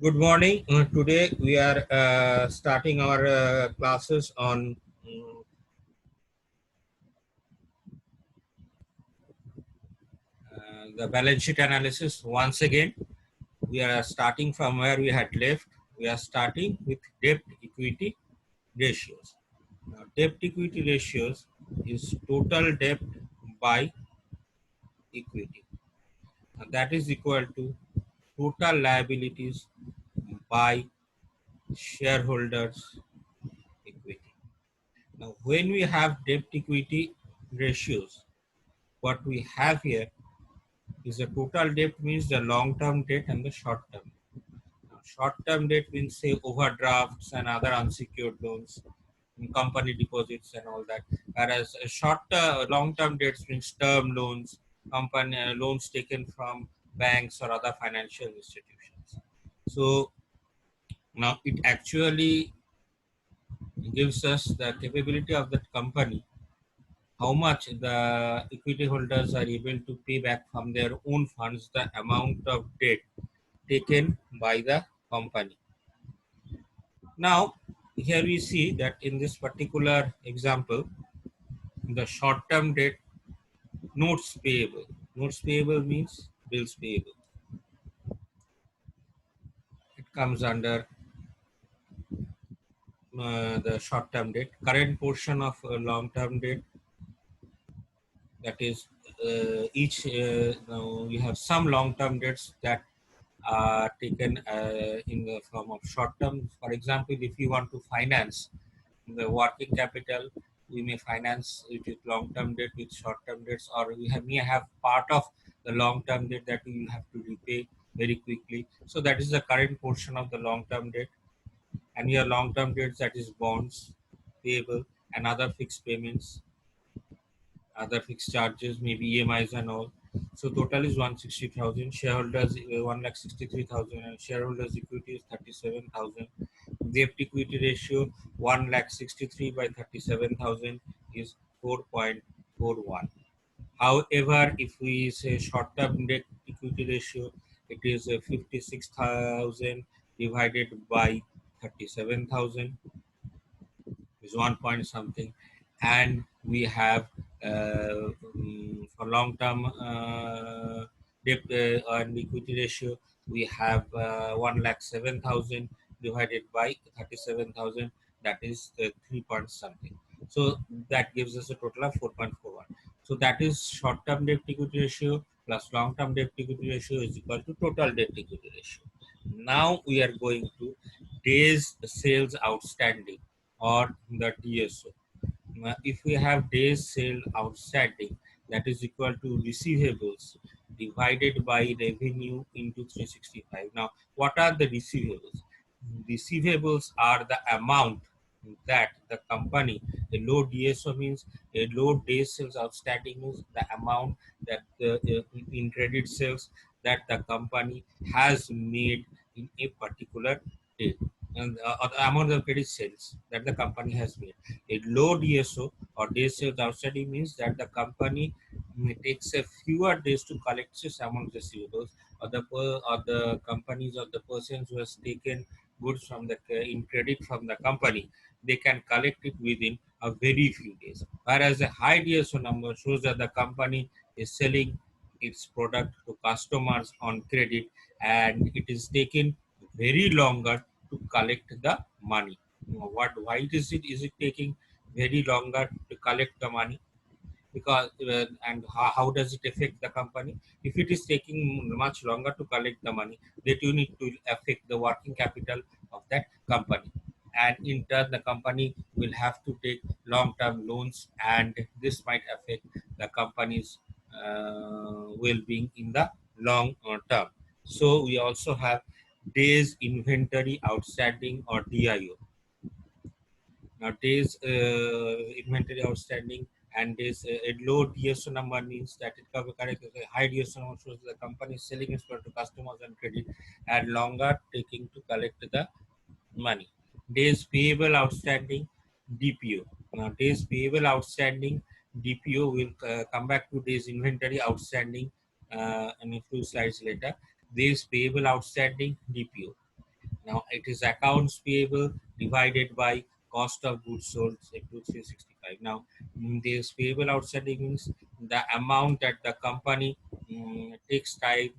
Good morning. Today we are starting our classes on the balance sheet analysis. Once again, we are starting from where we had left. We are starting with debt equity ratios. Now, debt equity ratios is total debt by equity. Now, that is equal to total liabilities by shareholders equity. Now, when we have debt equity ratios, what we have here is the total debt means the long-term debt and the short-term. Now, short-term debt means say overdrafts and other unsecured loans, company deposits and all that. Whereas long-term debts means term loans, company loans taken from banks or other financial institutions. So now it actually gives us the capability of that company how much the equity holders are able to pay back from their own funds the amount of debt taken by the company. Now, here we see that in this particular example, the short-term debt notes payable. Notes payable means bills payable. It comes under the short-term debt. Current portion of long-term debt, that is each now we have some long-term debts that are taken in the form of short term. For example, if you want to finance the working capital, we may finance it with long term debt with short term debts, or may have part of the long term debt that we will have to repay very quickly. So that is the current portion of the long term debt. And your long term debts, that is bonds payable and other fixed payments, other fixed charges, maybe EMIs and all. So total is 160,000. Shareholders 1,63,000 and shareholders equity is 37,000. Debt equity ratio 1,63 by 37,000 is 4.41. However, if we say short term debt equity ratio, it is 56,000 divided by 37,000 is 1 point something, and we have for long term debt and equity ratio we have 1,07,000 divided by 37,000, that is 3 point something. So that gives us a total of 4.41. So that is short term debt equity ratio plus long term debt equity ratio is equal to total debt equity ratio. Now we are going to days sales outstanding or the DSO. If we have days sale outstanding, that is equal to receivables divided by revenue into 365. Now, what are the receivables? Receivables are the amount that the company, a low DSO means a low days sales outstanding means the amount that in credit sales that the company has made in a particular day, and the amount of credit sales that the company has made. A low DSO or days sales outstanding means that the company takes a fewer days to collect this amount of receivables, or the companies or the persons who has taken goods from the in credit from the company, they can collect it within a very few days. Whereas a high DSO number shows that the company is selling its product to customers on credit and it is taken very longer to collect the money. Why is it taking very longer to collect the money? Because and how does it affect the company? If it is taking much longer to collect the money, that you need to affect the working capital of that company, and in turn the company will have to take long-term loans, and this might affect the company's well-being in the long term. So we also have days inventory outstanding or DIO. Now days inventory outstanding and days a low DSO number means that it cover correct. A high DSO number shows the company is selling its product to customers on credit and longer taking to collect the money. Days payable outstanding DPO. Now days payable outstanding DPO will come back to days inventory outstanding in a few slides later. Days payable outstanding DPO. Now it is accounts payable divided by cost of goods sold into 365. Now this payable outstanding means the amount that the company takes time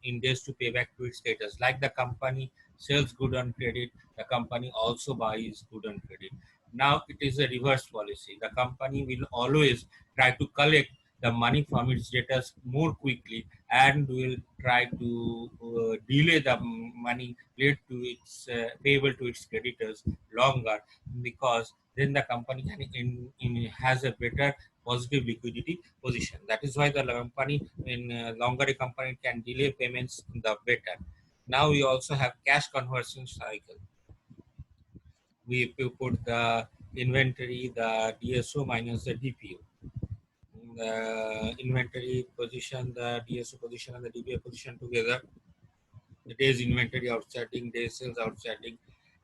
in days to pay back to its status. Like the company sells good on credit, the company also buys good on credit. Now it is a reverse policy. The company will always try to collect the money from its debtors more quickly and will try to delay the money paid to its payable to its creditors longer, because then the company has a better positive liquidity position. That is why the company, in longer a company can delay payments, the better. Now we also have cash conversion cycle. We put the inventory, the DSO minus the DPO. The inventory position, the DSO position, and the DPO position together. The days inventory outstanding, days sales outstanding,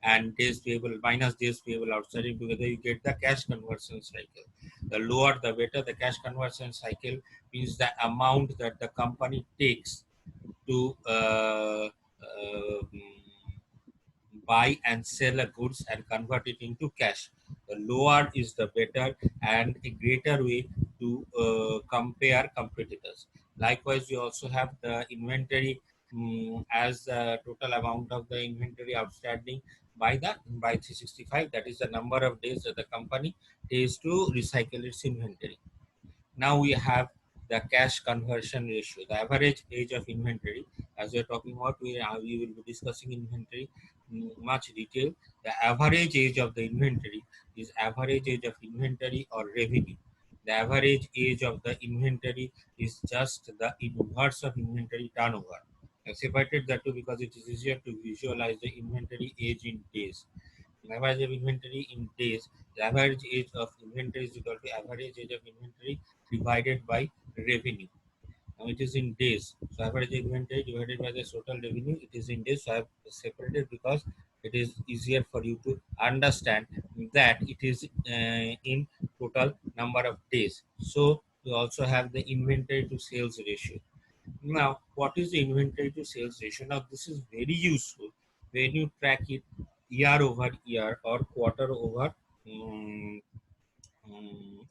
and days payable minus days payable outstanding together, you get the cash conversion cycle. The lower the better. The cash conversion cycle means the amount that the company takes to buy and sell a goods and convert it into cash. The lower is the better and a greater way to compare competitors. Likewise, we also have the inventory as the total amount of the inventory outstanding by 365. That is the number of days that the company takes to recycle its inventory. Now we have the cash conversion ratio, the average age of inventory. As we are talking about, we will be discussing inventory much detail. The average age of the inventory is average age of inventory or revenue. The average age of the inventory is just the inverse of inventory turnover. I separated that too because it is easier to visualize the inventory age in days. Average of inventory in days. The average age of inventory is equal to average age of inventory divided by revenue. Now it is in days. So average inventory divided by the total revenue, it is in days. So I have separated because it is easier for you to understand that it is in total number of days. So we also have the inventory to sales ratio. Now, what is the inventory to sales ratio? Now, this is very useful when you track it year over year or quarter over um,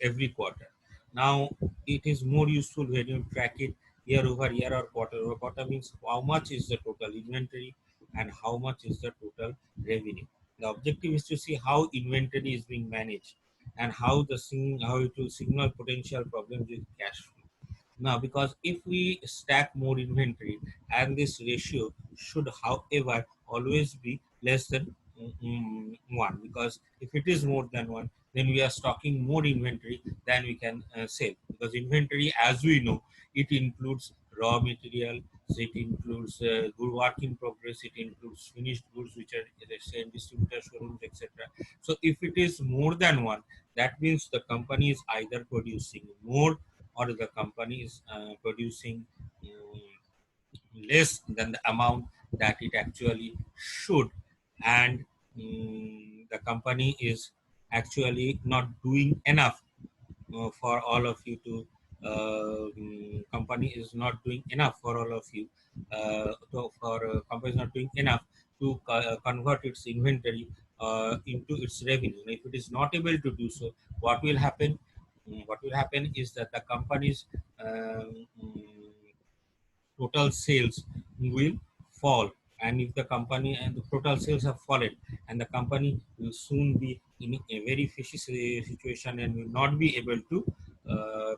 every quarter. Now, it is more useful when you track it year over year or quarter over quarter, means how much is the total inventory and how much is the total revenue. The objective is to see how inventory is being managed and how it will signal potential problems with cash flow. Now, because if we stack more inventory, and this ratio should, however, always be less than 1, because if it is more than 1, then we are stocking more inventory than we can sell. Because inventory, as we know, it includes raw material, it includes good work in progress, it includes finished goods which are, let's say, in distributor showrooms, etc. So, if it is more than 1, that means the company is either producing more or the company is producing less than the amount that it actually should, and the company is actually not doing enough for all of you to company is not doing enough for all of you company is not doing enough to convert its inventory into its revenue. If it is not able to do so, what will happen? What will happen is that the company's um, total sales will fall, and if the company and the total sales have fallen, and the company will soon be in a very fishy situation and will not be able to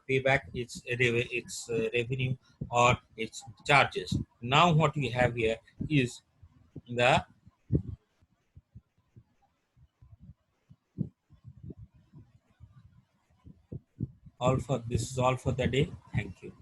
pay back its revenue or its charges. Now what we have here is the all for this is all for the day. Thank you.